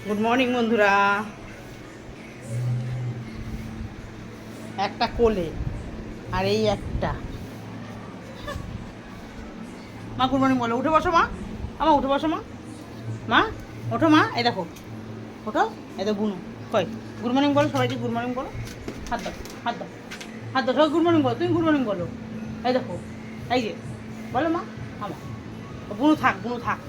Good morning বন্ধুরা। একটা কোলে আর এই একটা মা গুড মর্নিং বলো। উঠে বসো মা, আমার উঠে বসো মা। মা ওঠো মা, এই দেখো ওঠো। এই তো বুনু কই গুড মর্নিং বলো, সবাইকে গুড মর্নিং বলো। হাত দাও হাত দাও হাত দাও, সবাই গুড মর্নিং বলো। তুমি গুড মর্নিং বলো। এই দেখো এই যে বলো মা আমার বুনু থাক, বুনু থাক,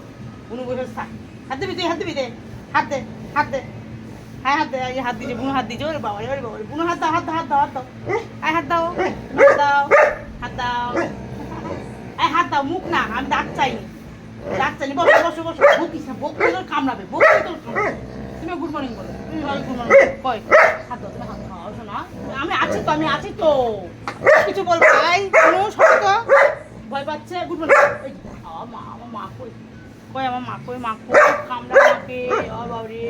বুনু বসে থাক। হাত দিবি তুই, হাত দিবি দে, হাত দে, হাত দে। হ্যাঁ হাত দে, এই হাত দিয়েছে বুনু, হাত দিয়েছে। ওরে বাবা ওরে বাবা, বুনু হাত দাও, হাত দাও, হাত দাও, হাত দাও। আয় হাত দাও, হাত দাও, হাত দাও, এই হাত দাও। মুখ না, আমি দাঁত চাইনি, দাঁত চাইনি। বসো বসো বসো, বকিস না, বকলে তোর কামড়াবে, বকলে তোর কামড়াবে। তুমি গুড মর্নিং বলো, তুমি ভালো গুড মর্নিং কই হাত দাও, তুমি হাত খাও শোনা। আমি আছি তো, আমি আছি তো, কিছু বলবো এই কোনো সত্য ভয় পাচ্ছে। গুড মর্নিং মা, আমার মা কই কই, আমার মা কই, মা কই কামড়া মাকে। ও বাবারে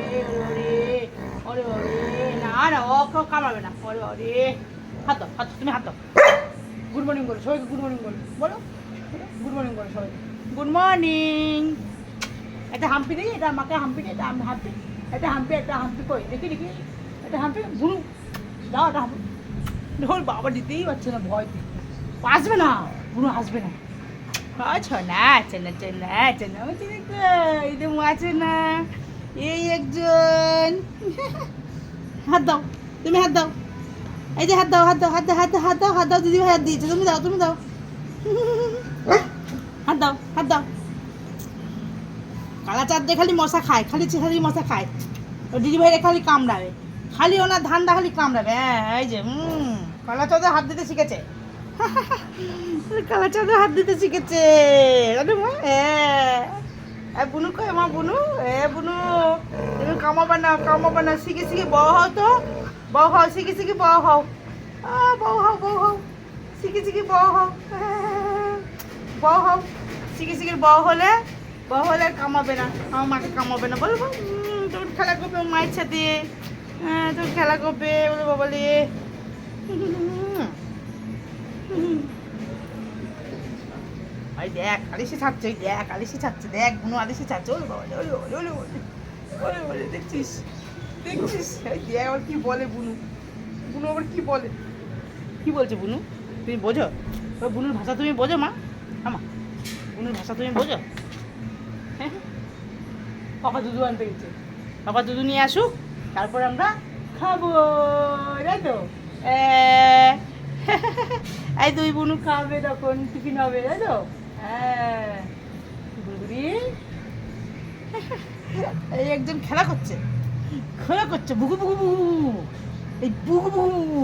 ওরে ওরে ওরে, না না ও কেউ কামড়াবে না। ওরে ওরে, হাত দাও, হাত তুমি হাত দাও। গুড মর্নিং বলো সবাইকে, গুড মর্নিং বলো, বলো গুড মর্নিং বলো সবাইকে, গুড মর্নিং। একটা হাম্পি দিই, এটা আমাকে হাম্পি দিই, এটা হাম্পি, এটা হাম্পি, একটা হাম্পি কই দেখি দেখি, এটা হাম্পি বুনু দাও, এটা হাম্পি। ওর বাবা দিতেই পারছে না, ভয়তে আসবে না, বুনু আসবে না। আচ্ছা না আছে না, চেনা আছে না, চিনি কই তো আছে না। এই একজন হাত দাও, তুমি হাত দাও, এই যে হাত দাও, হাত দাও, হাত দাও, হাত দাও, হাত দাও, হাত দাও। দিদি ভাই হাত দিয়েছে, তুমি দাও, তুমি দাও, হাত দাও, হাত দাও। কালা চাঁদ দিয়ে খালি মশা খায়, খালি খালি মশা খায়। ও দিদি ভাইরে খালি কামড়াবে, খালি ওনার ধান্দা খালি কামড়াবে। হ্যাঁ এই যে কালা চাঁদে হাত দিতে শিখেছে, কালা চাঁদে হাত দিতে শিখেছে। হ্যাঁ বুনু কই আমার বুনু, বুনু তুমি কামাবে না, কামাবে না। শিখে শিখে বড় হও তো, বড় হও, শিখে শিখে বড় হও, বড় হও, বড় হও, শিখে শিখে বড় হও, বড় হও। শিখে শিখে বড় হলে আর কামাবে না, আমার মাকে কামাবে না। বলবো তুমি খেলা করবে মায়ের সাথে, হ্যাঁ তুমি খেলা করবে, বলে বাবা লে। ওই দেখ আলিশি ছাড়ছে, ওই দেখ আলিশি ছাড়ছে, দেখ বুনু আলিশি ছাড়ছে। ওলে বাবা ওলে ওলে ওলে ওলে ওলে, দেখছিস দেখছিস, ওই দেখ আবার কি বলে বুনু, বুনু আবার কি বলে, কি বলছে বুনু তুমি বোঝো? ওই বুনুর ভাষা তুমি বোঝো মা, আমা বুনুর ভাষা তুমি বোঝো? হ্যাঁ পাপা দুধু আনতে গেছে, পাপা দুধু নিয়ে আসুক তারপর আমরা খাবো, তাই তো? এই দুই বুনু খাবে, তখন টিফিন হবে, তাই তো? হ্যাঁ বুড়ি এই একজন খেলা করছে, খেলা করছে বুকু বুকু বুকু, এই বুকু বুকু